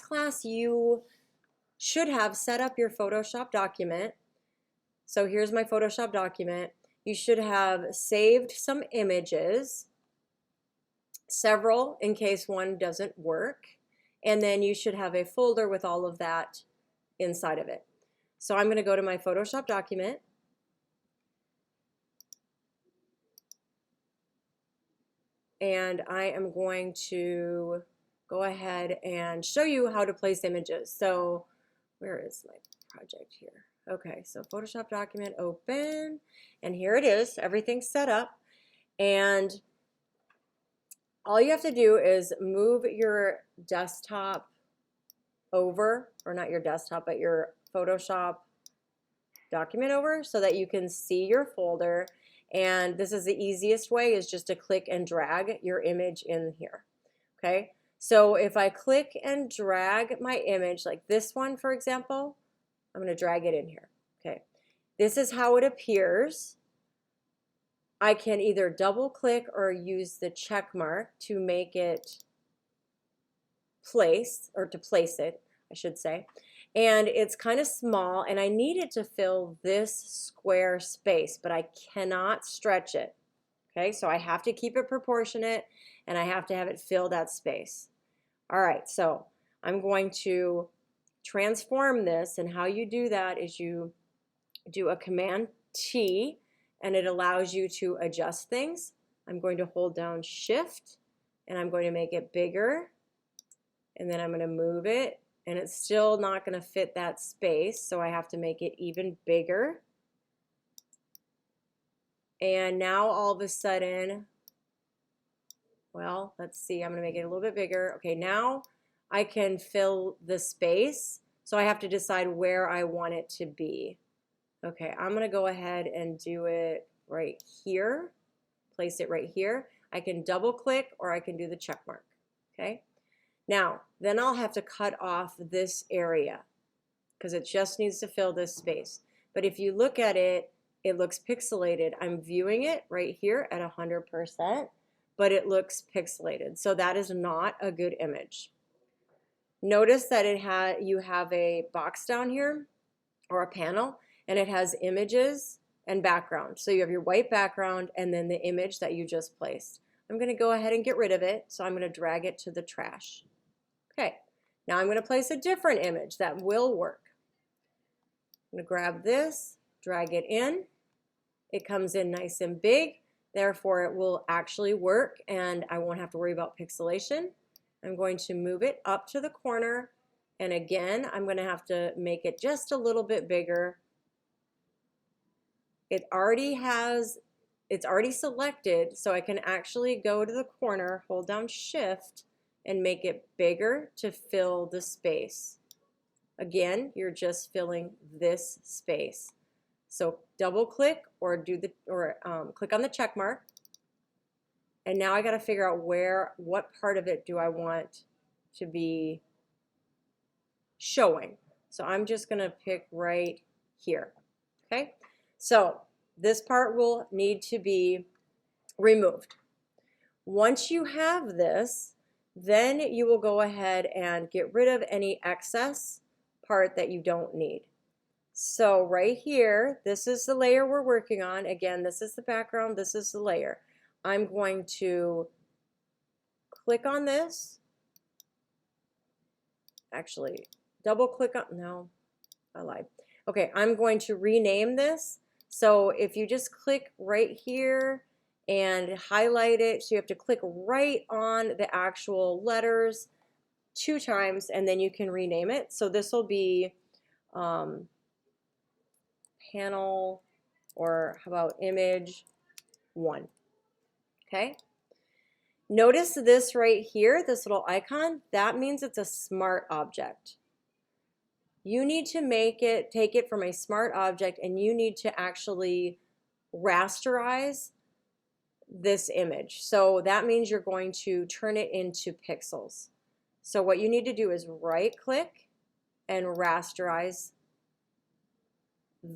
class, you should have set up your Photoshop document. So here's my Photoshop document. You should have saved some images, several in case one doesn't work, and then you should have a folder with all of that inside of it. So I'm going to go to my Photoshop document, and I am going to go ahead and show you how to place images. So where is my project here? Okay, so Photoshop document, open, and here it is. Everything's set up, and all you have to do is move your desktop over, or not your desktop, but your Photoshop document over so that you can see your folder. And this is the easiest way, is just to click and drag your image in here. Okay, so if I click and drag my image, like this one, for example, I'm going to drag it in here. Okay, this is how it appears. I can either double click or use the check mark to make it place, or to place it, I should say. And it's kind of small, and I need it to fill this square space, but I cannot stretch it. Okay, so I have to keep it proportionate, and I have to have it fill that space. All right, so I'm going to transform this, and how you do that is you do a Command T, and it allows you to adjust things. I'm going to hold down Shift, and I'm going to make it bigger, and then I'm going to move it, and it's still not going to fit that space, so I have to make it even bigger. And now all of a sudden, well, let's see, I'm going to make it a little bit bigger. Okay, now I can fill the space, so I have to decide where I want it to be. Okay, I'm going to go ahead and do it right here, place it right here. I can double click, or I can do the check mark. Okay, now then I'll have to cut off this area because it just needs to fill this space. But if you look at it, it looks pixelated. I'm viewing it right here at 100%, but it looks pixelated. So that is not a good image. Notice that you have a box down here, or a panel, and it has images and background. So you have your white background and then the image that you just placed. I'm going to go ahead and get rid of it, so I'm going to drag it to the trash. Okay, now I'm going to place a different image that will work. I'm going to grab this, drag it in. It comes in nice and big, therefore it will actually work, and I won't have to worry about pixelation. I'm going to move it up to the corner, and again, I'm going to have to make it just a little bit bigger. It's already selected, so I can actually go to the corner, hold down Shift, and make it bigger to fill the space. Again, you're just filling this space. So double click, or click on the check mark. And now I got to figure out what part of it do I want to be showing. So I'm just going to pick right here. Okay, so this part will need to be removed. Once you have this, then you will go ahead and get rid of any excess part that you don't need. So right here, this is the layer we're working on. Again, this is the background, this is the layer. I'm going to click on this. Actually, double click on, no, I lied. Okay, I'm going to rename this. So if you just click right here and highlight it, so you have to click right on the actual letters 2 times, and then you can rename it. So this will be panel, or how about image 1. Okay. Notice this right here, this little icon, that means it's a smart object. You need to take it from a smart object, and you need to actually rasterize this image. So that means you're going to turn it into pixels. So what you need to do is right click and rasterize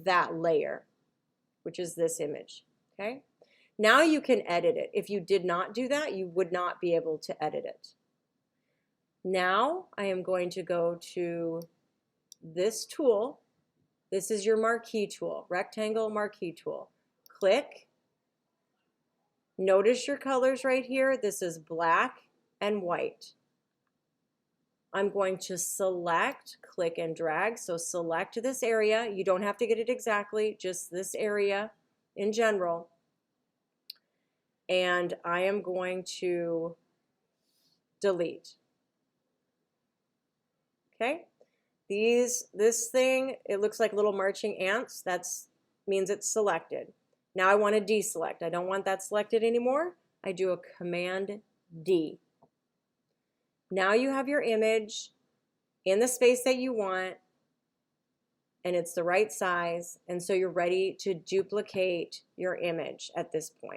that layer, which is this image. Okay. Now you can edit it. If you did not do that, you would not be able to edit it. Now I am going to go to this tool. This is your marquee tool, rectangle marquee tool. Click. Notice your colors right here. This is black and white. I'm going to select, click and drag. So select this area. You don't have to get it exactly, just this area in general. And I am going to delete. Okay? This thing, it looks like little marching ants. That means it's selected. Now I want to deselect. I don't want that selected anymore. I do a Command D. Now you have your image in the space that you want, and it's the right size, and so you're ready to duplicate your image at this point.